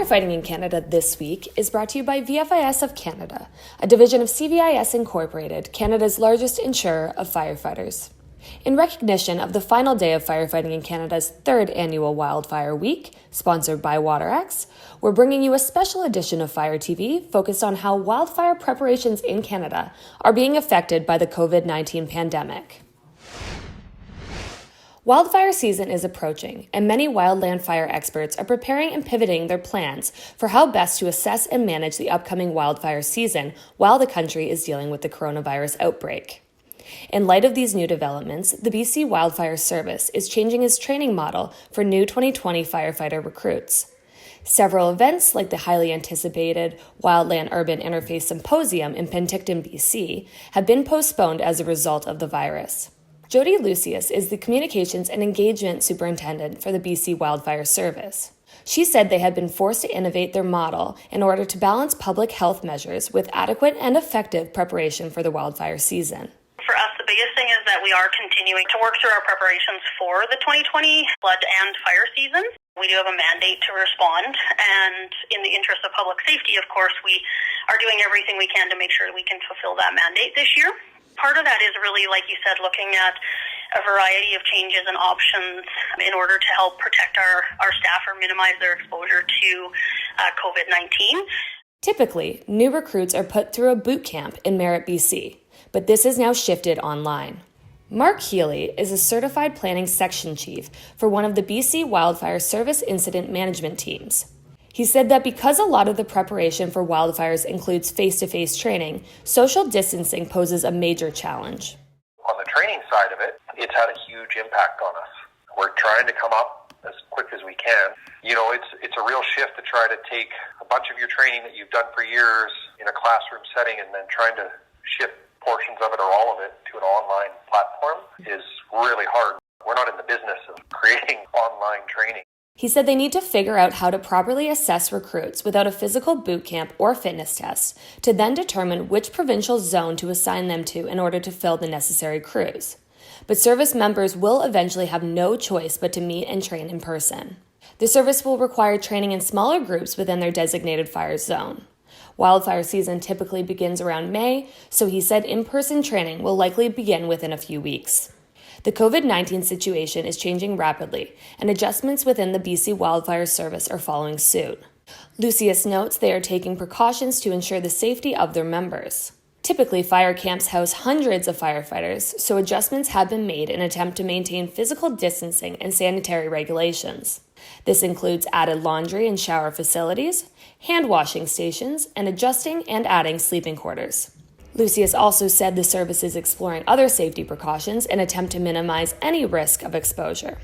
Firefighting in Canada this week is brought to you by VFIS of Canada, a division of CVIS Incorporated, Canada's largest insurer of firefighters. In recognition of the final day of firefighting in Canada's third annual Wildfire Week, sponsored by WaterX, we're bringing you a special edition of Fire TV focused on how wildfire preparations in Canada are being affected by the COVID-19 pandemic. Wildfire season is approaching, and many wildland fire experts are preparing and pivoting their plans for how best to assess and manage the upcoming wildfire season while the country is dealing with the coronavirus outbreak. In light of these new developments, the BC Wildfire Service is changing its training model for new 2020 firefighter recruits. Several events, like the highly anticipated Wildland Urban Interface Symposium in Penticton, BC, have been postponed as a result of the virus. Jody Lucius is the Communications and Engagement Superintendent for the BC Wildfire Service. She said they had been forced to innovate their model in order to balance public health measures with adequate and effective preparation for the wildfire season. For us, the biggest thing is that we are continuing to work through our preparations for the 2020 flood and fire season. We do have a mandate to respond, and in the interest of public safety, of course, we are doing everything we can to make sure that we can fulfill that mandate this year. Part of that is really, like you said, looking at a variety of changes and options in order to help protect our staff or minimize their exposure to COVID-19. Typically, new recruits are put through a boot camp in Merritt, BC, but this is now shifted online. Mark Healy is a certified planning section chief for one of the BC Wildfire Service incident management teams. He said that because a lot of the preparation for wildfires includes face-to-face training, social distancing poses a major challenge. On the training side of it, it's had a huge impact on us. We're trying to come up as quick as we can. You know, it's a real shift to try to take a bunch of your training that you've done for years in a classroom setting and then trying to shift portions of it or all of it to an online platform is really hard. We're not in the business of creating online training. He said they need to figure out how to properly assess recruits without a physical boot camp or fitness test to then determine which provincial zone to assign them to in order to fill the necessary crews. But service members will eventually have no choice but to meet and train in person. The service will require training in smaller groups within their designated fire zone. Wildfire season typically begins around May, so he said in-person training will likely begin within a few weeks. The COVID-19 situation is changing rapidly, and adjustments within the BC Wildfire Service are following suit. Lucius notes they are taking precautions to ensure the safety of their members. Typically, fire camps house hundreds of firefighters, so adjustments have been made in an attempt to maintain physical distancing and sanitary regulations. This includes added laundry and shower facilities, hand washing stations, and adjusting and adding sleeping quarters. Lucius also said the service is exploring other safety precautions in an attempt to minimize any risk of exposure.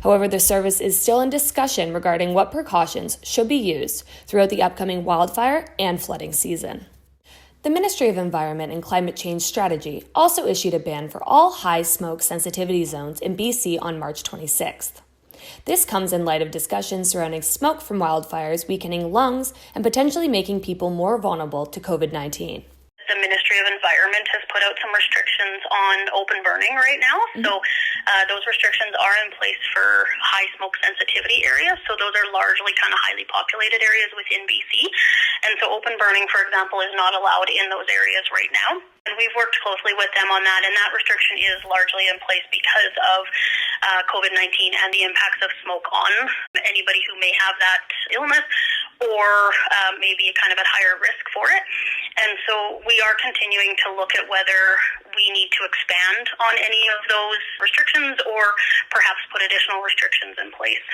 However, the service is still in discussion regarding what precautions should be used throughout the upcoming wildfire and flooding season. The Ministry of Environment and Climate Change Strategy also issued a ban for all high smoke sensitivity zones in BC on March 26th. This comes in light of discussions surrounding smoke from wildfires weakening lungs and potentially making people more vulnerable to COVID-19. The Ministry of Environment has put out some restrictions on open burning right now. So those restrictions are in place for high smoke sensitivity areas. So those are largely kind of highly populated areas within BC. And so open burning, for example, is not allowed in those areas right now. And we've worked closely with them on that. And that restriction is largely in place because of COVID-19 and the impacts of smoke on anybody who may have that illness or maybe kind of at higher risk for it. And so we are continuing to look at whether we need to expand on any of those restrictions or perhaps put additional restrictions in place.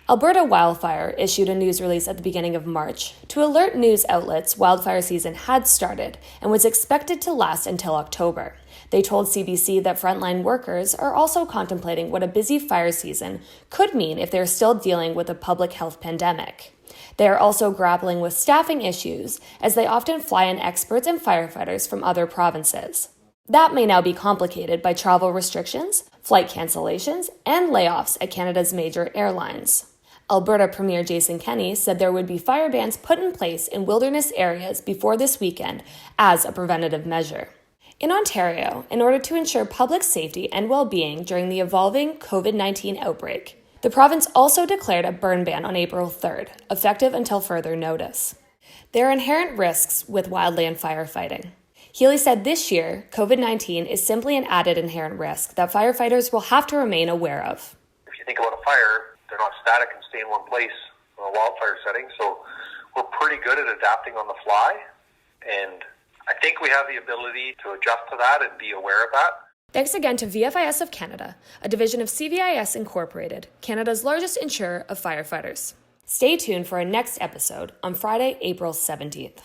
Alberta Wildfire issued a news release at the beginning of March to alert news outlets wildfire season had started and was expected to last until October. They told CBC that frontline workers are also contemplating what a busy fire season could mean if they're still dealing with a public health pandemic. They are also grappling with staffing issues, as they often fly in experts and firefighters from other provinces. That may now be complicated by travel restrictions, flight cancellations, and layoffs at Canada's major airlines. Alberta Premier Jason Kenney said there would be fire bans put in place in wilderness areas before this weekend as a preventative measure. In Ontario, in order to ensure public safety and well-being during the evolving COVID-19 outbreak, The province also declared a burn ban on April 3rd, effective until further notice. There are inherent risks with wildland firefighting. Healy said this year, COVID-19 is simply an added inherent risk that firefighters will have to remain aware of. If you think about a fire, they're not static and stay in one place in a wildfire setting, so we're pretty good at adapting on the fly, and I think we have the ability to adjust to that and be aware of that. Thanks again to VFIS of Canada, a division of CVIS Incorporated, Canada's largest insurer of firefighters. Stay tuned for our next episode on Friday, April 17th.